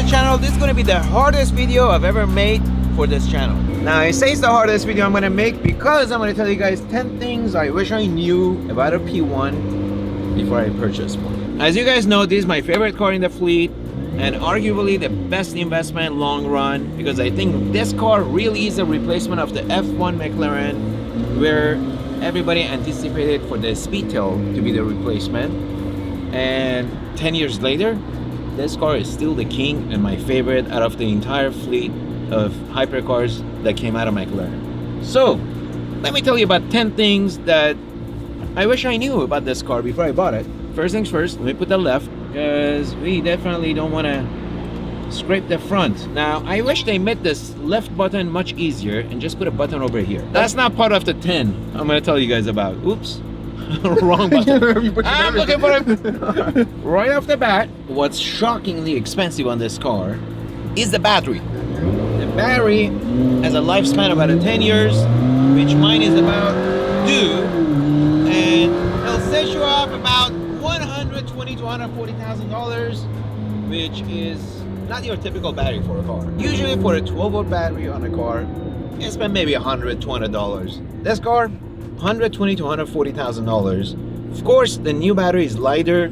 the channel. This is going to be the hardest video I've ever made for this channel. Now I say it's the hardest video I'm going to make because I'm going to tell you guys 10 things I wish I knew about a P1 before I purchased one. As you guys know, this is my favorite car in the fleet and arguably the best investment long run, because I think this car really is a replacement of the F1 McLaren, where everybody anticipated for the Speedtail to be the replacement, and 10 years later this car is still the king and my favorite out of the entire fleet of hypercars that came out of McLaren. So let me tell you about 10 things that I wish I knew about this car before I bought it. First things first, let me put the left, because we definitely don't want to scrape the front. Now I wish they made this left button much easier and just put a button over here. That's not part of the 10 I'm going to tell you guys about. Oops. Wrong button. I'm looking for it. Right off the bat, what's shockingly expensive on this car is the battery. The battery has a lifespan of about 10 years, which mine is about due, and it'll set you off about $120,000 to $140,000, which is not your typical battery for a car. Usually for a 12-volt battery on a car, you spend maybe $100, $200. This car, $120,000 to $140,000. Of course, the new battery is lighter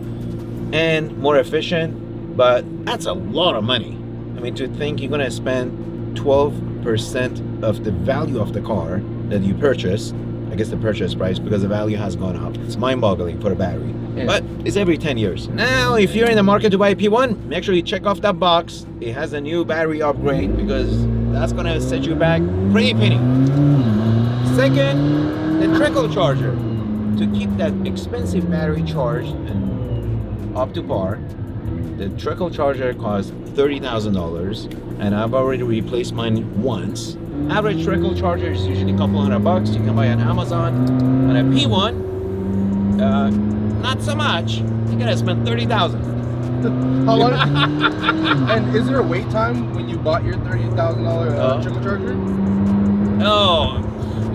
and more efficient, but that's a lot of money. I mean, to think you're gonna spend 12% of the value of the car that you purchased, I guess the purchase price, because the value has gone up. It's mind-boggling for a battery. Yeah. But it's every 10 years. Now, if you're in the market to buy a P1, make sure you check off that box. It has a new battery upgrade, because that's gonna set you back pretty penny. Second, the trickle charger. To keep that expensive battery charged and up to par, the trickle charger costs $30,000, and I've already replaced mine once. Average trickle charger is usually a couple $100. You can buy on Amazon. On a P1, not so much. You're gonna spend $30,000. How long? And is there a wait time when you bought your $30,000 trickle charger? Oh,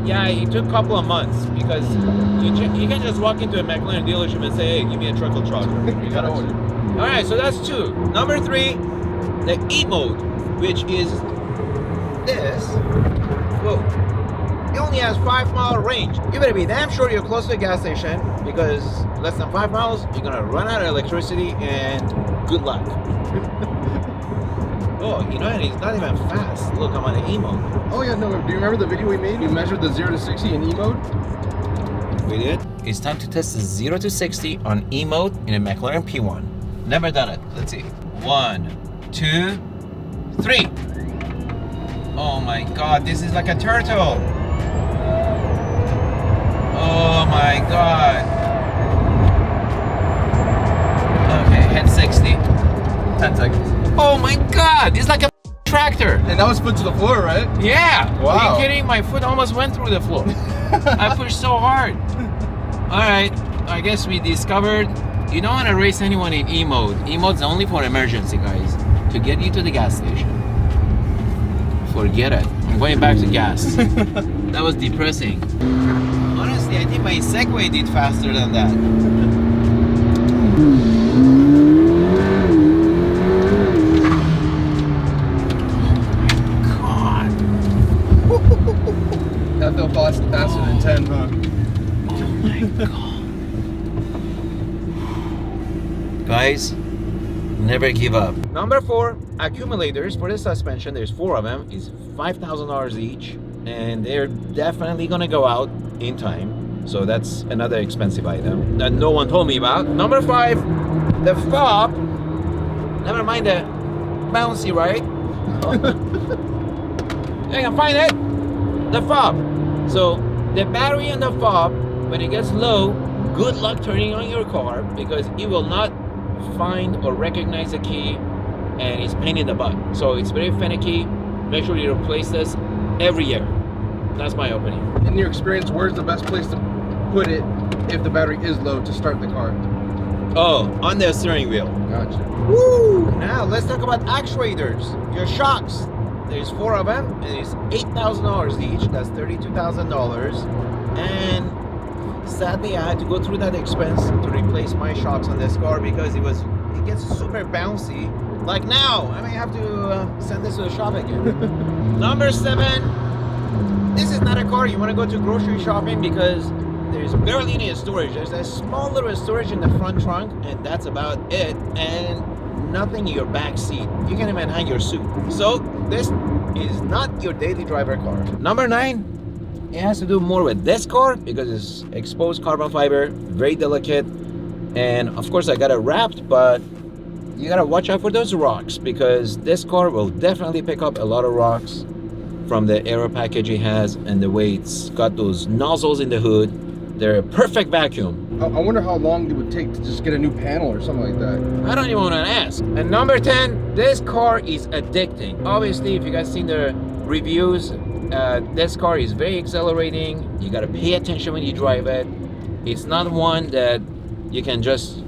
yeah, it took a couple of months, because you can just walk into a McLaren dealership and say, hey, give me a trickle charger. You gotta order. All right, so that's 2. Number 3, the E mode, which is this. Whoa. It only has 5-mile range. You better be damn sure you're close to a gas station, because less than 5 miles, you're gonna run out of electricity, and good luck. Oh, you know, and it's not even fast. Look, I'm on the E mode. Oh yeah, no, do you remember the video we made? We measured the 0 to 60 in E mode? We did. It's time to test the 0 to 60 on E mode in a McLaren P1. Never done it. Let's see. 1, 2, 3. Oh my god, this is like a turtle. Oh my god. Okay, hit 60. 10 seconds. Oh my god, it's like a tractor. And that was foot to the floor, right? Yeah. Wow. Are you kidding? My foot almost went through the floor. I pushed so hard. Alright, I guess we discovered you don't want to race anyone in E mode. E mode's only for emergency, guys. To get you to the gas station. Forget it. I'm going back to gas. That was depressing. Honestly, I think my Segway did faster than that. That felt faster than 10, huh? Oh my god. Guys, never give up. Number 4, accumulators for the suspension. There's 4 of them. It's $5,000 each, and they're definitely gonna go out in time. So that's another expensive item that no one told me about. Number 5, the fob. Never mind the bouncy ride. You can find it. The fob. So the battery and the fob, when it gets low, good luck turning on your car, because it will not find or recognize a key, and it's pain in the butt. So it's very finicky. Make sure you replace this every year. That's my opinion. In your experience, where's the best place to put it if the battery is low to start the car? Oh, on the steering wheel. Gotcha. Woo! Now let's talk about actuators. Your shocks. There's 4 of them, and it's $8,000 each. That's $32,000. And sadly, I had to go through that expense to replace my shocks on this car, because it gets super bouncy Like now, I may have to send this to the shop again. Number 7. This is not a car you want to go to grocery shopping because there's barely any storage. There's a small little storage in the front trunk, and that's about it. And nothing in your back seat. You can't even hang your suit. So this is not your daily driver car. Number 9, it has to do more with this car because it's exposed carbon fiber, very delicate. And of course I got it wrapped, but you gotta watch out for those rocks because this car will definitely pick up a lot of rocks from the aero package it has and the way it's got those nozzles in the hood. They're a perfect vacuum. I wonder how long it would take to just get a new panel or something like that. I don't even want to ask. And number 10, this car is addicting. Obviously, if you guys seen the reviews, this car is very exhilarating. You gotta pay attention when you drive it. It's not one that you can just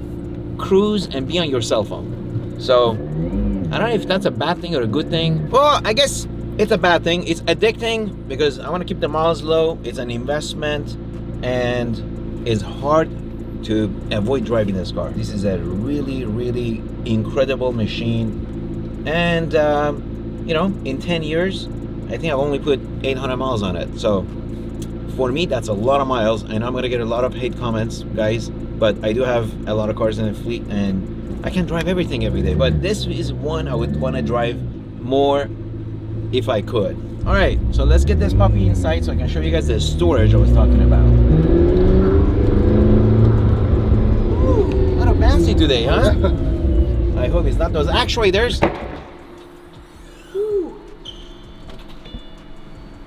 cruise and be on your cell phone. So, I don't know if that's a bad thing or a good thing. Well, I guess it's a bad thing. It's addicting because I want to keep the miles low. It's an investment. And it's hard to avoid driving this car. This is a really, really incredible machine. And, you know, in 10 years, I think I've only put 800 miles on it. So for me, that's a lot of miles. And I'm going to get a lot of hate comments, guys. But I do have a lot of cars in the fleet. And I can drive everything every day. But this is one I would want to drive more if I could. All right, so let's get this puppy inside so I can show you guys the storage I was talking about. Ooh, a lot of fancy today, huh? I hope it's not those actuators. Ooh.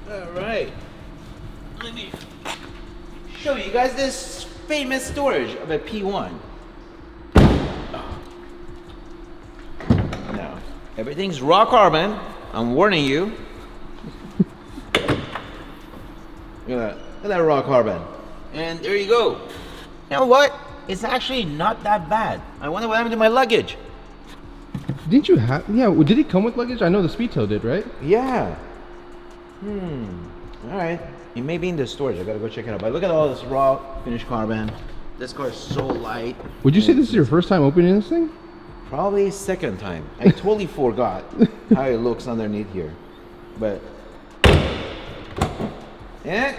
All right, let me show you guys this famous storage of a P1. Now, everything's raw carbon. I'm warning you. Look at that raw carbon. And there you go. You know what? It's actually not that bad. I wonder what happened to my luggage. Didn't you have, yeah, did it come with luggage? I know the Speedtail did, right? Yeah. All right. It may be in the storage. I gotta go check it out. But look at all this raw finished carbon. This car is so light. Would you say this is your first time opening this thing? Probably second time. I totally forgot how it looks underneath here. But yeah,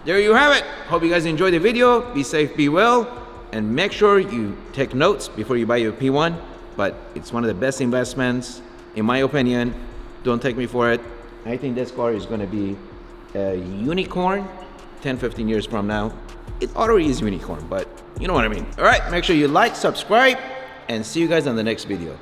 there you have it. Hope you guys enjoyed the video. Be safe, be well, and make sure you take notes before you buy your P1. But it's one of the best investments, in my opinion. Don't take me for it. I think this car is going to be a unicorn 10-15 years from now. It already is unicorn, but you know what I mean. All right, make sure you like, subscribe, and see you guys on the next video.